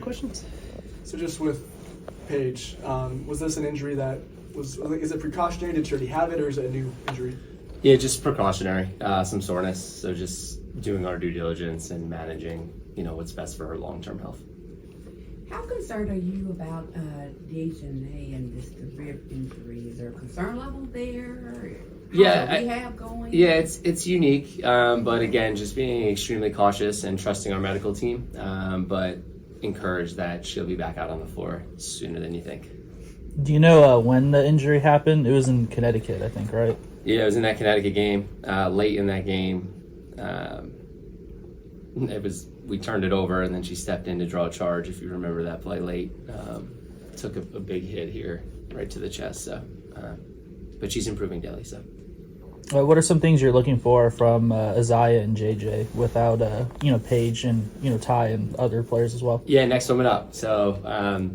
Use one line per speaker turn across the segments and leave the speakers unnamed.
questions?
So just with Paige, was this an injury that is it precautionary? Did she already have it, or is it a new injury?
Yeah, just precautionary, some soreness. So just doing our due diligence and managing, what's best for her long-term health.
How concerned are you about DiJonai and this rib injury? Is there a concern level there?
Yeah,
rehab going?
Yeah, it's unique, but again, just being extremely cautious and trusting our medical team, but encouraged that she'll be back out on the floor sooner than you think.
Do you know when the injury happened? It was in Connecticut, I think, right?
Yeah, it was in that Connecticut game. Late in that game, we turned it over, and then she stepped in to draw a charge. If you remember that play late, took a big hit here, right to the chest. So, but she's improving daily. So,
what are some things you're looking for from Aziaha and JJ without Paige and Ty and other players as well?
Yeah, next woman up. So.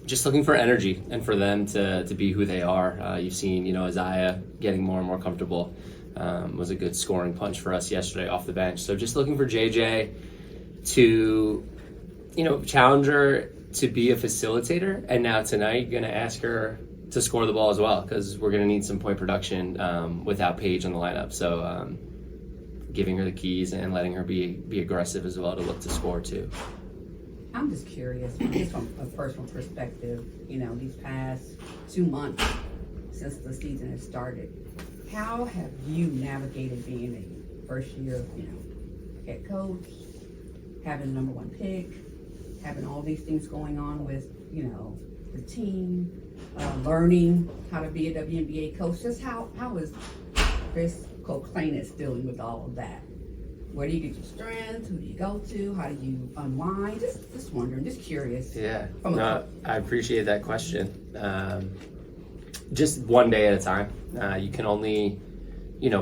Just looking for energy and for them to be who they are. You've seen, Aziaha getting more and more comfortable. Was a good scoring punch for us yesterday off the bench. So just looking for JJ to, challenge her to be a facilitator. And now tonight, going to ask her to score the ball as well, because we're going to need some point production without Paige on the lineup. So giving her the keys and letting her be aggressive as well to look to score too.
I'm just curious, just from a personal perspective, these past 2 months since the season has started, how have you navigated being a first year, head coach, having the #1 pick, having all these things going on with, the team, learning how to be a WNBA coach? Just how is Chris Koclanes dealing with all of that? Where do you get your strength? Who do you go to? How do you unwind? Just wondering, just curious.
Yeah, I appreciate that question. Just one day at a time. You can only,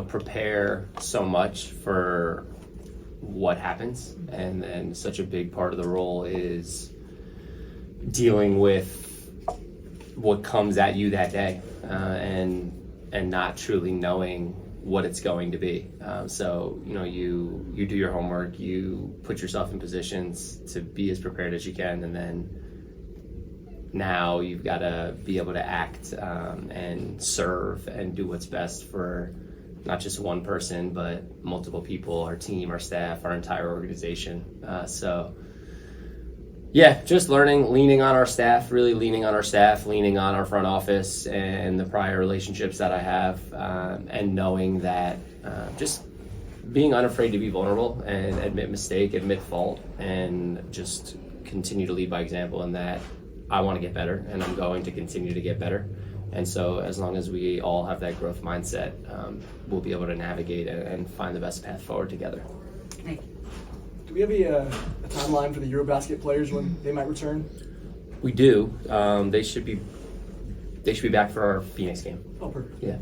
prepare so much for what happens. And such a big part of the role is dealing with what comes at you that day and not truly knowing what it's going to be. So, you do your homework, you put yourself in positions to be as prepared as you can, and then now you've got to be able to act and serve and do what's best for not just one person, but multiple people, our team, our staff, our entire organization. Yeah, just leaning on our staff, leaning on our front office and the prior relationships that I have, and knowing that just being unafraid to be vulnerable and admit mistake, admit fault, and just continue to lead by example in that I want to get better and I'm going to continue to get better. And so as long as we all have that growth mindset, we'll be able to navigate and find the best path forward together.
Thank you.
Do we have a timeline for the Eurobasket players when they might return?
We do. They should be back for our Phoenix game.
Oh, perfect.
Yeah.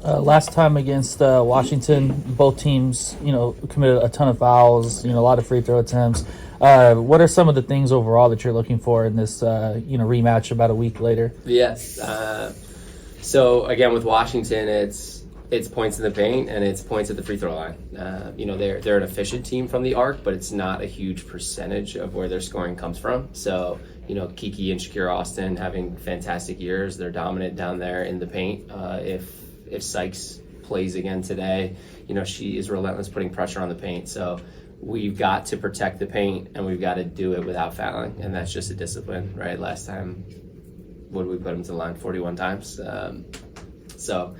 Last time against Washington, both teams, committed a ton of fouls, a lot of free throw attempts. What are some of the things overall that you're looking for in this, rematch about a week later?
Yes. So again, with Washington, it's points in the paint and it's points at the free throw line. They're an efficient team from the arc, but it's not a huge percentage of where their scoring comes from. So, Kiki and Shakira Austin having fantastic years. They're dominant down there in the paint. If Sykes plays again today, she is relentless putting pressure on the paint. So we've got to protect the paint and we've got to do it without fouling. And that's just a discipline, right? Last time, what did we put them to the line? 41 times. So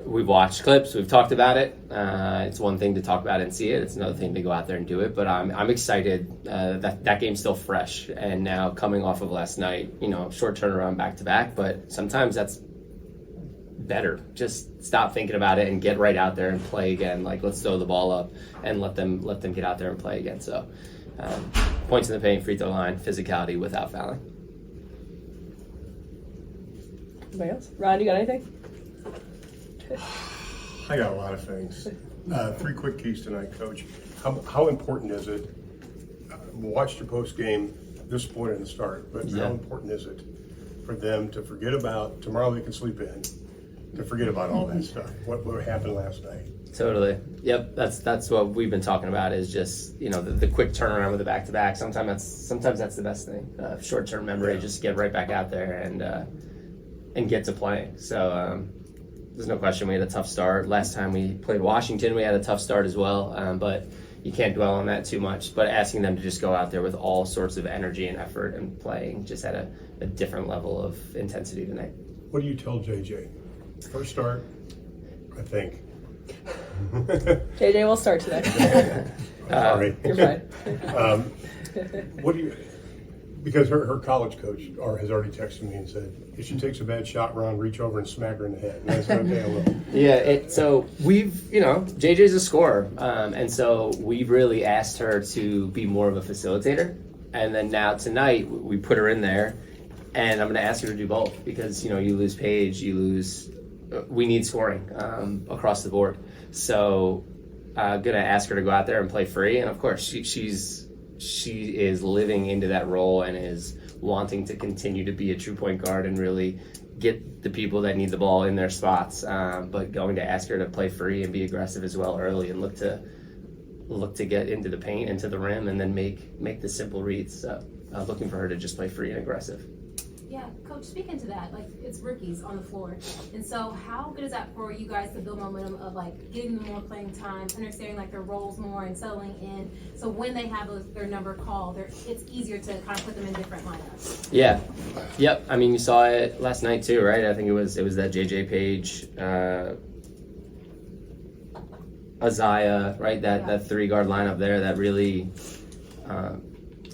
we've watched clips, we've talked about it. It's one thing to talk about it and see it. It's another thing to go out there and do it. But I'm excited that game's still fresh. And now coming off of last night, short turnaround back to back, but sometimes that's better. Just stop thinking about it and get right out there and play again. Let's throw the ball up and let them get out there and play again. So points in the paint, free throw line, physicality without fouling.
Anybody else? Ron, you got anything?
I got a lot of things. 3 quick keys tonight, Coach. How important is it? We watched your post game, disappointed in the start, but how important is it for them to forget about tomorrow? They can sleep in, to forget about all that stuff. What happened last night?
Totally. Yep. That's what we've been talking about is just, the quick turnaround with the back-to-back. Sometimes that's the best thing. Short-term memory, just get right back out there and get to playing. So there's no question we had a tough start. Last time we played Washington, we had a tough start as well. But you can't dwell on that too much. But asking them to just go out there with all sorts of energy and effort and playing just at a different level of intensity tonight.
What do you tell JJ? First start, I think.
JJ will start today.
Sorry.
You're fine.
What do you? Because her college coach has already texted me and said if she takes a bad shot, Ron, reach over and smack her in the head. And I said, okay, I will.
Yeah. So we've, JJ's a scorer, and so we've really asked her to be more of a facilitator. And then now tonight we put her in there, and I'm going to ask her to do both because you lose Paige, we need scoring across the board. So I'm going to ask her to go out there and play free, and of course she is living into that role and is wanting to continue to be a true point guard and really get the people that need the ball in their spots. But going to ask her to play free and be aggressive as well early and look to get into the paint, into the rim, and then make the simple reads. So looking for her to just play free and aggressive.
Yeah, Coach, speaking to that, it's rookies on the floor. And so how good is that for you guys to build momentum of getting them more playing time, understanding their roles more and settling in. So when they have their number called, it's easier to kind of put them in different lineups. Yeah.
Yep. I mean, you saw it last night too, right? I think it was that JJ Paige, Aziaha, right? That 3-guard lineup there that really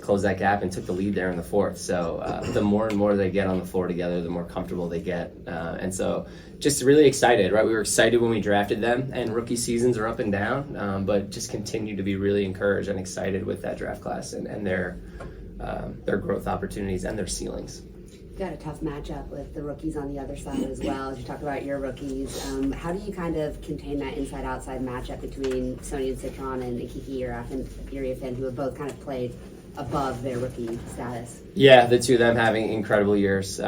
closed that gap and took the lead there in the fourth. So the more and more they get on the floor together, the more comfortable they get. And so just really excited, right? We were excited when we drafted them, and rookie seasons are up and down, but just continue to be really encouraged and excited with that draft class and their growth opportunities and their ceilings.
Got a tough matchup with the rookies on the other side as well. As you talk about your rookies, how do you kind of contain that inside-outside matchup between Sonia Citron and Kiki Uriafin, who have both kind of played above their rookie status?
Yeah, the two of them having incredible years.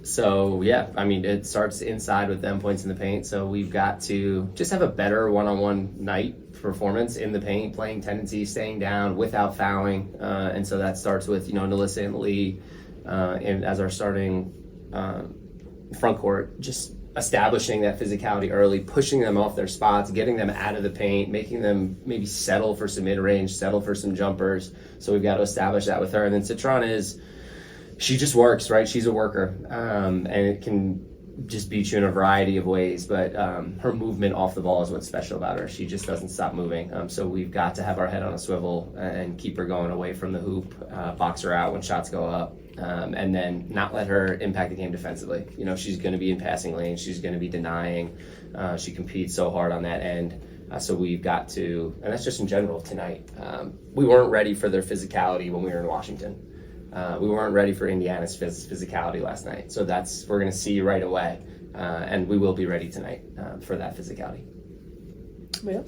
So yeah, I mean, it starts inside with them points in the paint. So we've got to just have a better one-on-one night performance in the paint, playing tendency, staying down without fouling. And so that starts with, Nalissa and Lee and as our starting front court, just establishing that physicality early, pushing them off their spots, getting them out of the paint, making them maybe settle for some mid-range, settle for some jumpers. So we've got to establish that with her. And then Citron she just works, right? She's a worker, and it can just beat you in a variety of ways, but her movement off the ball is what's special about her. She just doesn't stop moving. So we've got to have our head on a swivel and keep her going away from the hoop, box her out when shots go up. And then not let her impact the game defensively. She's going to be in passing lanes. She's going to be denying. She competes so hard on that end. So we've got to, and that's just in general tonight. We weren't ready for their physicality when we were in Washington. We weren't ready for Indiana's physicality last night. So we're going to see right away. And we will be ready tonight for that physicality.
Anybody else?